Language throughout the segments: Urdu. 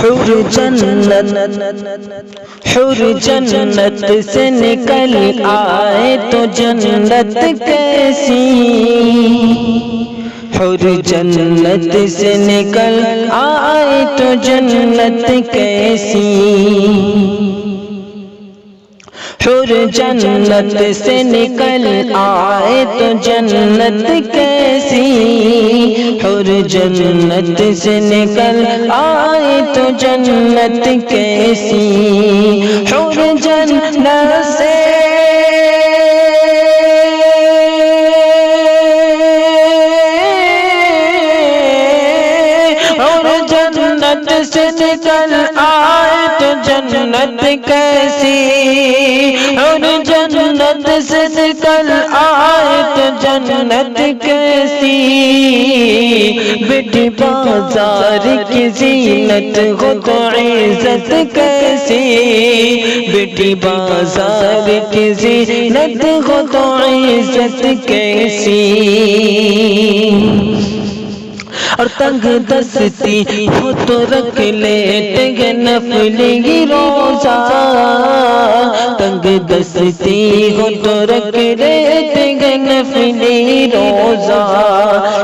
حور جنت سے نکل آئے تو جنت کیسی، حور جنت سے نکل آئے تو جنت کیسی، حور جنت سے نکل آئے تو جنت کیسی، حور جنت سے نکل آئے تو جنت کیسی، حور جنت سے نکل آئے تو جنت کیسی، اور جنت سے نکل آئے تو جنت کیسی، بیٹی بازار کی زینت ہو تو عزت کیسی، بیٹی بازار کی زینت ہو تو عزت کیسی، اور تنگ دستی ہو تو رکھ لیتے ہیں نفلی روزہ، تنگ دستی ہو تو رکھ لیتے ہیں نفلی روزہ،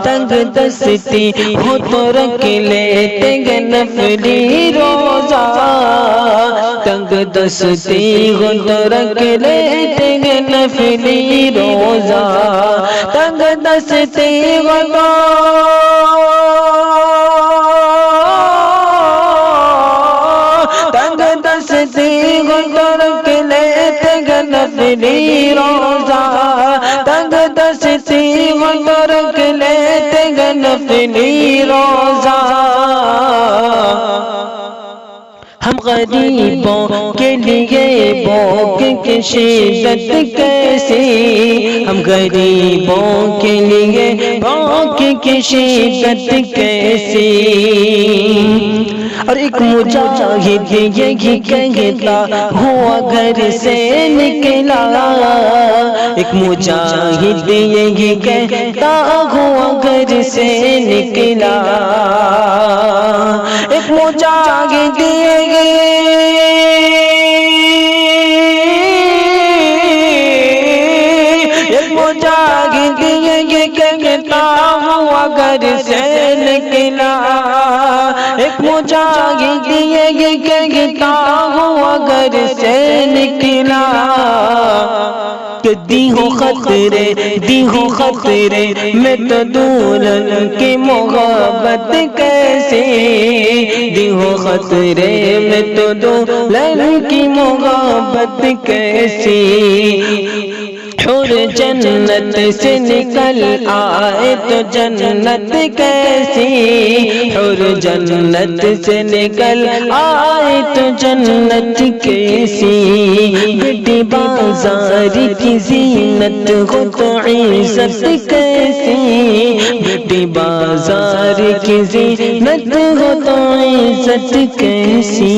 تنگ دستی ہو تو رکھ لیتے ہیں نفلی روزہ، تنگ دستی ہو تو رکھ لیتے ہیں نفلی روزہ، تنگ دستی ہو تو نفلی روزہ، تنگ دستی ہو تو رکھ لیتے ہیں نفلی روزہ، ہم غریبوں کے لیے بھوک کی شدت کیسی، ہم غریبوں کے لیے بھوک کی شدت کیسی، اور ایک مجاہد یہی کہتا ہوا گھر سے نکلا، ایک مجاہد یہی کہتا ہوا گھر سے نکلا، ایک مجاہد یہ کہتا ہوا گھر سے نکلا، ایک مجاہد یہ کہتا ہوا گھر سے نکلا، کہ دی ہو خطرے میں تو دلہن کی محبت کیسی، دی ہو خطرے میں تو دلہن کی محبت کیسی، حور جنت سے نکل آئے تو جنت کیسی، حور جنت سے نکل آئے تو جنت کیسی، بیٹی بازار کی زینت ہو تو عزت کیسی، بیٹی بازار کی زینت ہو تو عزت کیسی۔